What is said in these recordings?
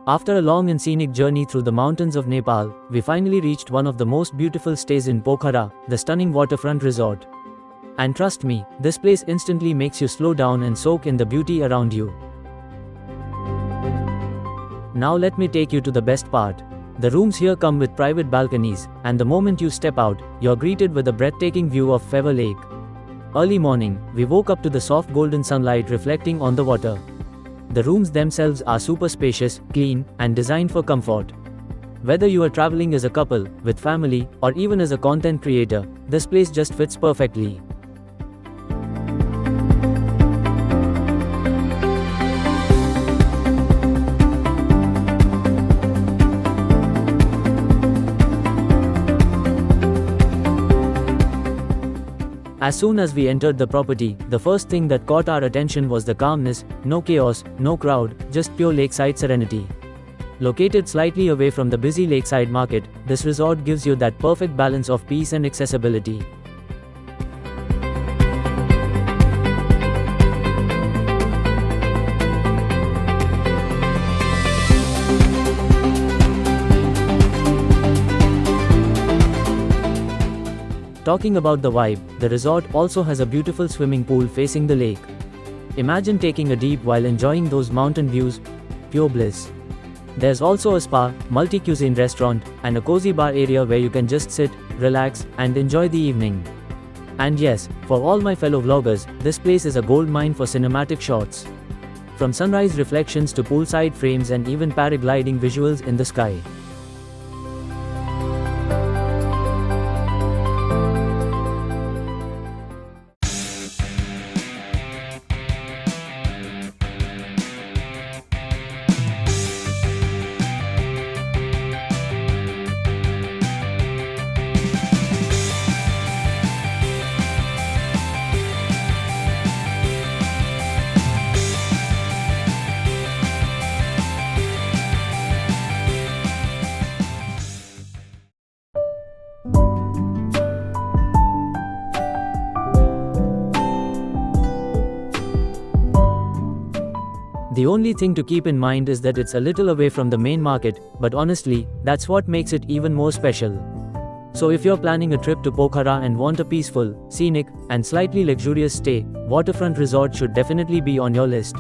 After a long and scenic journey through the mountains of Nepal, we finally reached one of the most beautiful stays in Pokhara, the stunning Waterfront Resort. And trust me, this place instantly makes you slow down and soak in the beauty around you. Now let me take you to the best part. The rooms here come with private balconies, and the moment you step out, you're greeted with a breathtaking view of Phewa Lake. Early morning, we woke up to the soft golden sunlight reflecting on the water. The rooms themselves are super spacious, clean, and designed for comfort. Whether you are traveling as a couple, with family, or even as a content creator, this place just fits perfectly. As soon as we entered the property, the first thing that caught our attention was the calmness, no chaos, no crowd, just pure lakeside serenity. Located slightly away from the busy lakeside market, this resort gives you that perfect balance of peace and accessibility. Talking about the vibe, the resort also has a beautiful swimming pool facing the lake. Imagine taking a dip while enjoying those mountain views, pure bliss. There's also a spa, multi-cuisine restaurant, and a cozy bar area where you can just sit, relax, and enjoy the evening. And yes, for all my fellow vloggers, this place is a goldmine for cinematic shots. From sunrise reflections to poolside frames and even paragliding visuals in the sky. The only thing to keep in mind is that it's a little away from the main market, but honestly, that's what makes it even more special. So if you're planning a trip to Pokhara and want a peaceful, scenic, and slightly luxurious stay, Waterfront Resort should definitely be on your list.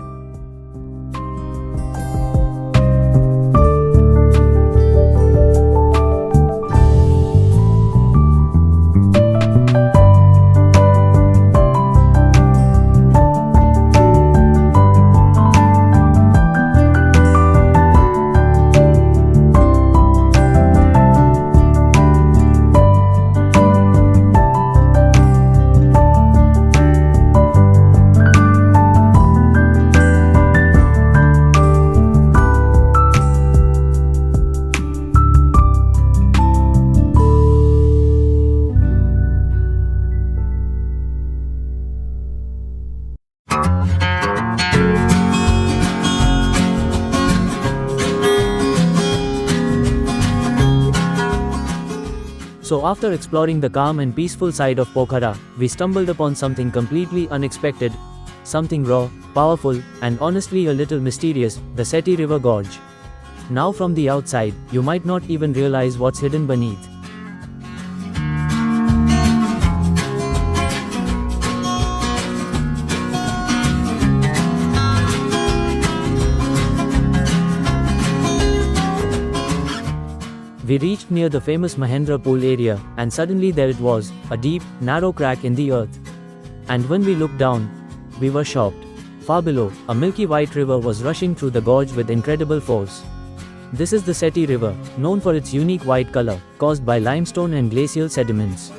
So after exploring the calm and peaceful side of Pokhara, we stumbled upon something completely unexpected, something raw, powerful, and honestly a little mysterious, the Seti River Gorge. Now from the outside, you might not even realize what's hidden beneath. We reached near the famous Mahendra pool area, and suddenly there it was, a deep, narrow crack in the earth. And when we looked down, we were shocked. Far below, a milky white river was rushing through the gorge with incredible force. This is the Seti River, known for its unique white color, caused by limestone and glacial sediments.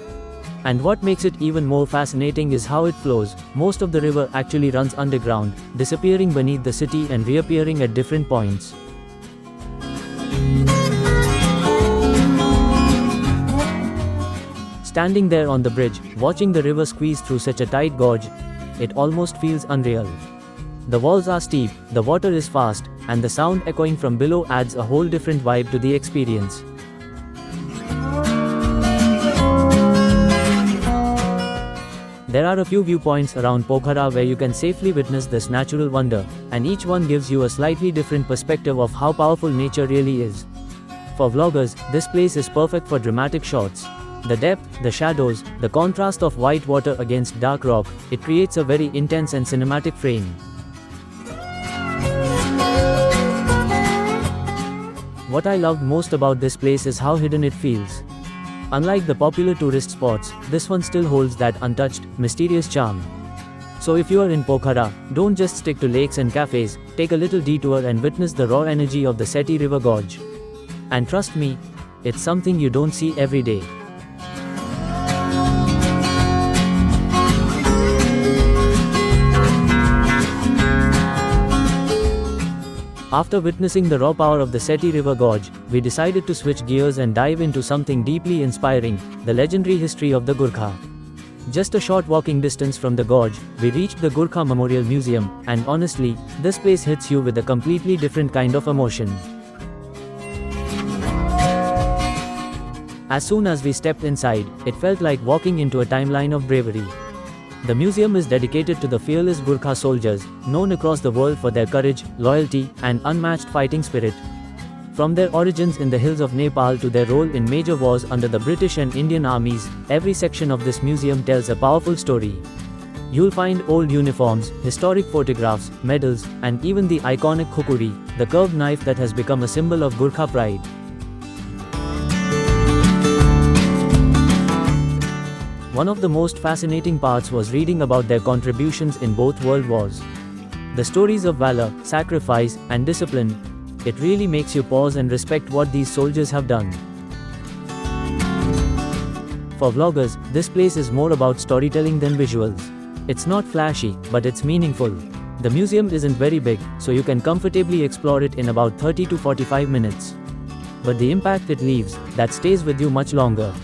And what makes it even more fascinating is how it flows. Most of the river actually runs underground, disappearing beneath the city and reappearing at different points. Standing there on the bridge, watching the river squeeze through such a tight gorge, it almost feels unreal. The walls are steep, the water is fast, and the sound echoing from below adds a whole different vibe to the experience. There are a few viewpoints around Pokhara where you can safely witness this natural wonder, and each one gives you a slightly different perspective of how powerful nature really is. For vloggers, this place is perfect for dramatic shots. The depth, the shadows, the contrast of white water against dark rock, it creates a very intense and cinematic frame. What I loved most about this place is how hidden it feels. Unlike the popular tourist spots, this one still holds that untouched, mysterious charm. So if you are in Pokhara, don't just stick to lakes and cafes, take a little detour and witness the raw energy of the Seti River Gorge. And trust me, it's something you don't see every day. After witnessing the raw power of the Seti River Gorge, we decided to switch gears and dive into something deeply inspiring, the legendary history of the Gurkha. Just a short walking distance from the gorge, we reached the Gurkha Memorial Museum, and honestly, this place hits you with a completely different kind of emotion. As soon as we stepped inside, it felt like walking into a timeline of bravery. The museum is dedicated to the fearless Gurkha soldiers, known across the world for their courage, loyalty, and unmatched fighting spirit. From their origins in the hills of Nepal to their role in major wars under the British and Indian armies, every section of this museum tells a powerful story. You'll find old uniforms, historic photographs, medals, and even the iconic khukuri, the curved knife that has become a symbol of Gurkha pride. One of the most fascinating parts was reading about their contributions in both world wars. The stories of valor, sacrifice, and discipline, it really makes you pause and respect what these soldiers have done. For vloggers, this place is more about storytelling than visuals. It's not flashy, but it's meaningful. The museum isn't very big, so you can comfortably explore it in about 30 to 45 minutes. But the impact it leaves, that stays with you much longer.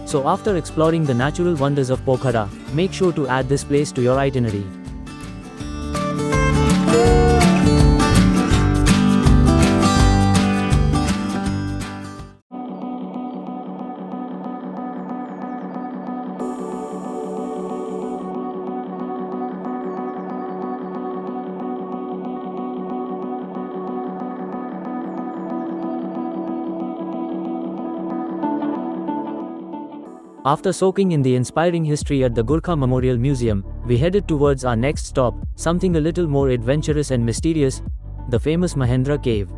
So after exploring the natural wonders of Pokhara, make sure to add this place to your itinerary. After soaking in the inspiring history at the Gurkha Memorial Museum, we headed towards our next stop, something a little more adventurous and mysterious, the famous Mahendra Cave.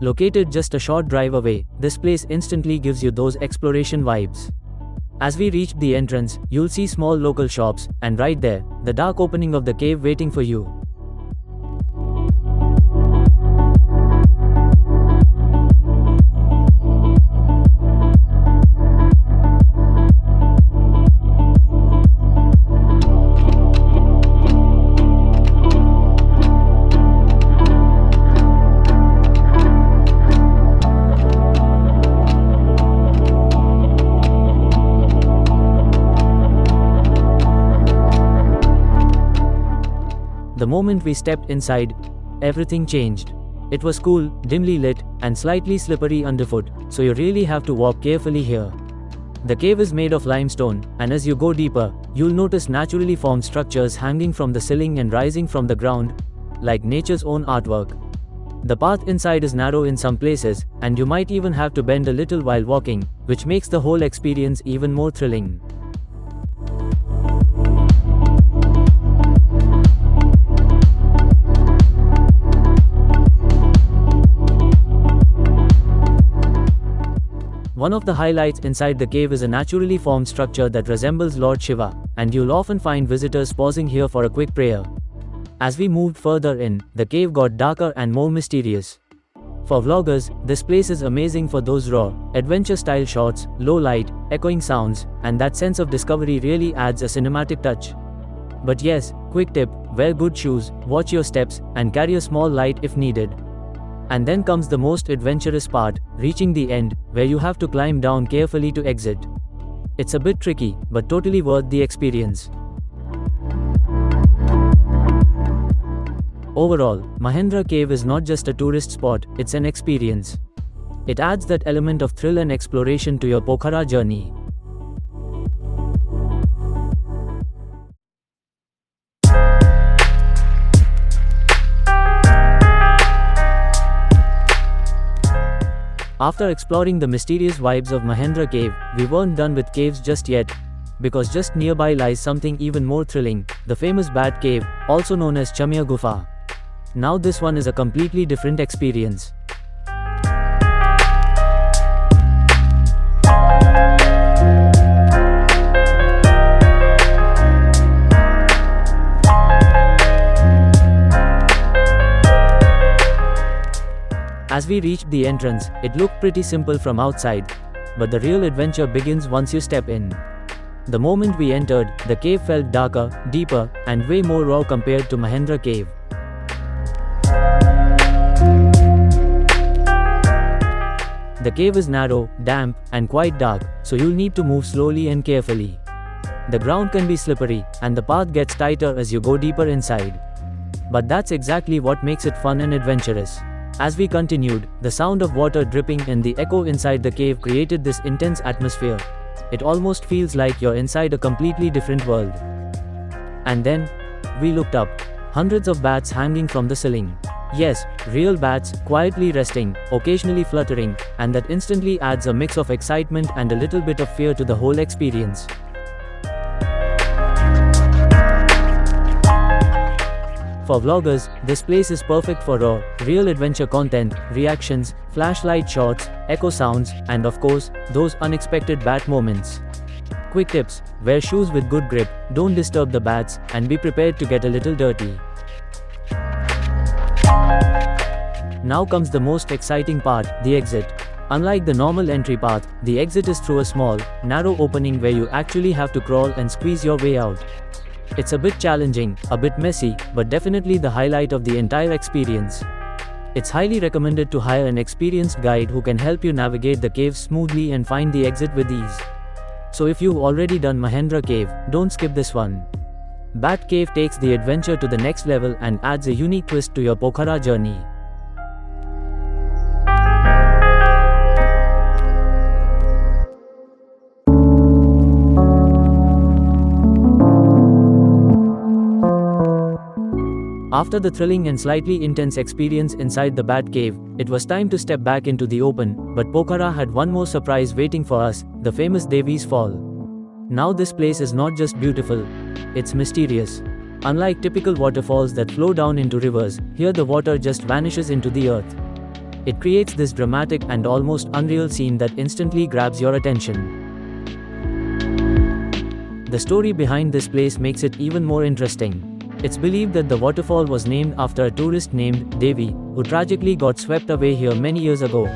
Located just a short drive away, this place instantly gives you those exploration vibes. As we reached the entrance, you'll see small local shops, and right there, the dark opening of the cave waiting for you. The moment we stepped inside, everything changed. It was cool, dimly lit, and slightly slippery underfoot, so you really have to walk carefully here. The cave is made of limestone, and as you go deeper, you'll notice naturally formed structures hanging from the ceiling and rising from the ground, like nature's own artwork. The path inside is narrow in some places, and you might even have to bend a little while walking, which makes the whole experience even more thrilling. One of the highlights inside the cave is a naturally formed structure that resembles Lord Shiva, and you'll often find visitors pausing here for a quick prayer. As we moved further in, the cave got darker and more mysterious. For vloggers, this place is amazing for those raw, adventure-style shots, low light, echoing sounds, and that sense of discovery really adds a cinematic touch. But yes, quick tip, wear good shoes, watch your steps, and carry a small light if needed. And then comes the most adventurous part, reaching the end, where you have to climb down carefully to exit. It's a bit tricky, but totally worth the experience. Overall, Mahendra Cave is not just a tourist spot, it's an experience. It adds that element of thrill and exploration to your Pokhara journey. After exploring the mysterious vibes of Mahendra Cave, we weren't done with caves just yet, because just nearby lies something even more thrilling, the famous Bat Cave, also known as Chamya Gufa. Now this one is a completely different experience. As we reached the entrance, it looked pretty simple from outside, but the real adventure begins once you step in. The moment we entered, the cave felt darker, deeper, and way more raw compared to Mahendra Cave. The cave is narrow, damp, and quite dark, so you'll need to move slowly and carefully. The ground can be slippery, and the path gets tighter as you go deeper inside. But that's exactly what makes it fun and adventurous. As we continued, the sound of water dripping and the echo inside the cave created this intense atmosphere. It almost feels like you're inside a completely different world. And then, we looked up. Hundreds of bats hanging from the ceiling. Yes, real bats, quietly resting, occasionally fluttering, and that instantly adds a mix of excitement and a little bit of fear to the whole experience. For vloggers, this place is perfect for raw, real adventure content, reactions, flashlight shots, echo sounds, and of course, those unexpected bat moments. Quick tips: wear shoes with good grip, don't disturb the bats, and be prepared to get a little dirty. Now comes the most exciting part, the exit. Unlike the normal entry path, the exit is through a small, narrow opening where you actually have to crawl and squeeze your way out. It's a bit challenging, a bit messy, but definitely the highlight of the entire experience. It's highly recommended to hire an experienced guide who can help you navigate the cave smoothly and find the exit with ease. So if you've already done Mahendra Cave, don't skip this one. Bat Cave takes the adventure to the next level and adds a unique twist to your Pokhara journey. After the thrilling and slightly intense experience inside the Bat Cave, it was time to step back into the open, but Pokhara had one more surprise waiting for us, the famous Devi's Fall. Now this place is not just beautiful, it's mysterious. Unlike typical waterfalls that flow down into rivers, here the water just vanishes into the earth. It creates this dramatic and almost unreal scene that instantly grabs your attention. The story behind this place makes it even more interesting. It's believed that the waterfall was named after a tourist named Devi, who tragically got swept away here many years ago.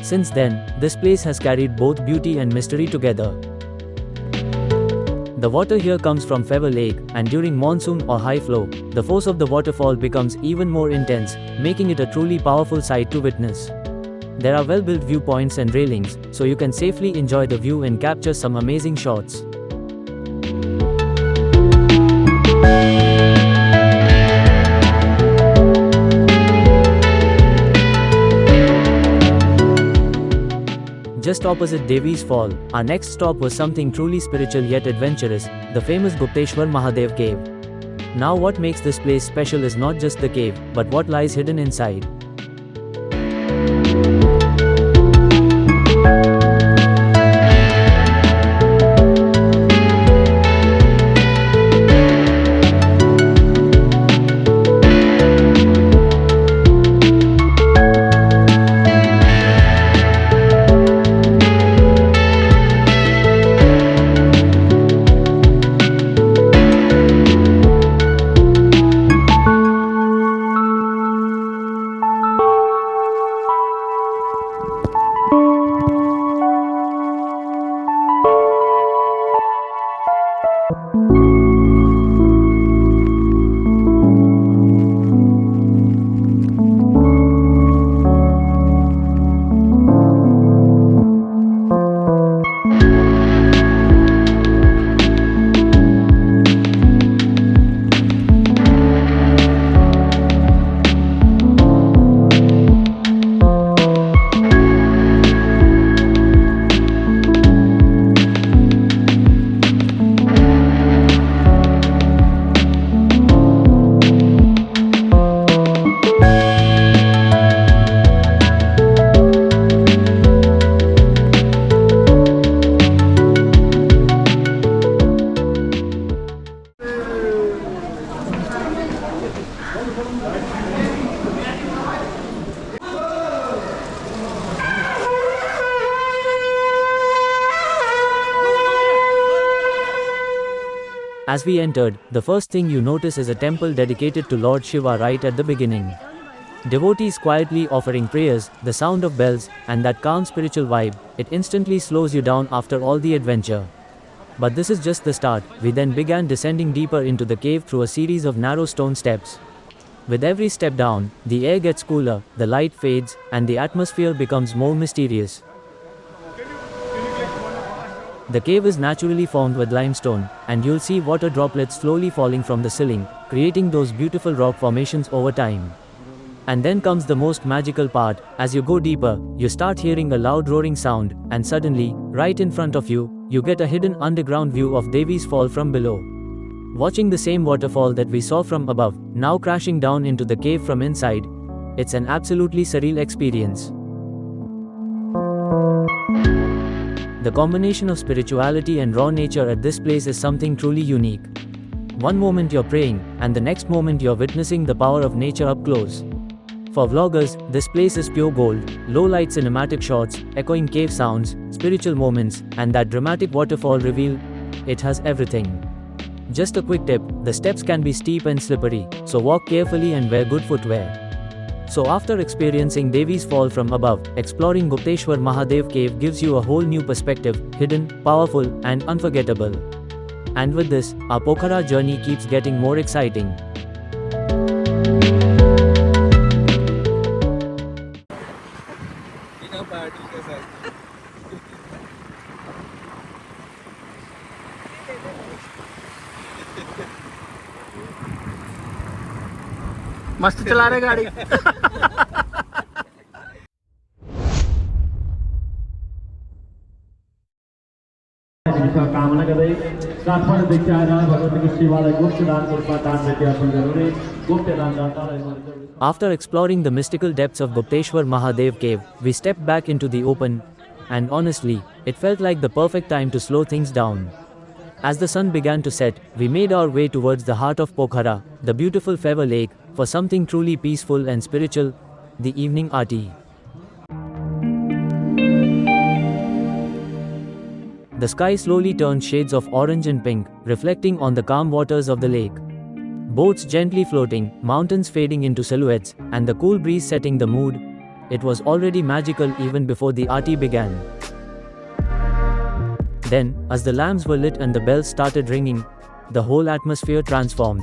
Since then, this place has carried both beauty and mystery together. The water here comes from Phewa Lake, and during monsoon or high flow, the force of the waterfall becomes even more intense, making it a truly powerful sight to witness. There are well-built viewpoints and railings, so you can safely enjoy the view and capture some amazing shots. Just opposite Devi's Fall, our next stop was something truly spiritual yet adventurous, the famous Gupteshwar Mahadev Cave. Now what makes this place special is not just the cave, but what lies hidden inside. As we entered, the first thing you notice is a temple dedicated to Lord Shiva right at the beginning. Devotees quietly offering prayers, the sound of bells, and that calm spiritual vibe, it instantly slows you down after all the adventure. But this is just the start. We then began descending deeper into the cave through a series of narrow stone steps. With every step down, the air gets cooler, the light fades, and the atmosphere becomes more mysterious. The cave is naturally formed with limestone, and you'll see water droplets slowly falling from the ceiling, creating those beautiful rock formations over time. And then comes the most magical part. As you go deeper, you start hearing a loud roaring sound, and suddenly, right in front of you, you get a hidden underground view of Devi's fall from below. Watching the same waterfall that we saw from above, now crashing down into the cave from inside, it's an absolutely surreal experience. The combination of spirituality and raw nature at this place is something truly unique. One moment you're praying, and the next moment you're witnessing the power of nature up close. For vloggers, this place is pure gold. Low-light cinematic shots, echoing cave sounds, spiritual moments, and that dramatic waterfall reveal. It has everything. Just a quick tip, the steps can be steep and slippery, so walk carefully and wear good footwear. So after experiencing Devi's fall from above, exploring Gupteshwar Mahadev Cave gives you a whole new perspective, hidden, powerful, and unforgettable. And with this, our Pokhara journey keeps getting more exciting. मस्त चला रहे गाड़ी कामना गर्दै साथमा देखाएर भगवतीको शिवालाई गुप्त दानको रूपमा दान भेटी अर्पण गराउने गुप्त दानदातालाई. After exploring the mystical depths of Gupteshwar Mahadev Cave, we stepped back into the open, and honestly, it felt like the perfect time to slow things down. As the sun began to set, we made our way towards the heart of Pokhara, the beautiful Phewa lake, for something truly peaceful and spiritual, the evening aarti. The sky slowly turned shades of orange and pink, reflecting on the calm waters of the lake. Boats gently floating, mountains fading into silhouettes, and the cool breeze setting the mood. It was already magical even before the aarti began. Then, as the lamps were lit and the bells started ringing, the whole atmosphere transformed.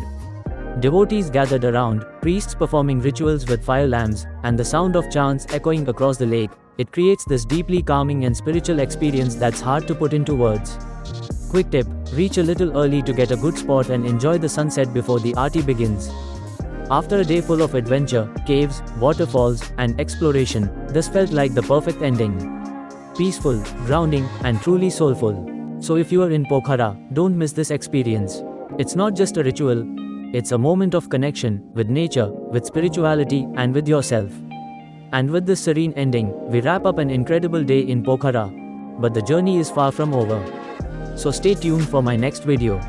Devotees gathered around, priests performing rituals with fire lamps, and the sound of chants echoing across the lake. It creates this deeply calming and spiritual experience that's hard to put into words. Quick tip, reach a little early to get a good spot and enjoy the sunset before the aarti begins. After a day full of adventure, caves, waterfalls, and exploration, this felt like the perfect ending. Peaceful, grounding, and truly soulful. So if you are in Pokhara, don't miss this experience. It's not just a ritual, it's a moment of connection with nature, with spirituality, and with yourself. And with this serene ending, we wrap up an incredible day in Pokhara. But the journey is far from over. So stay tuned for my next video.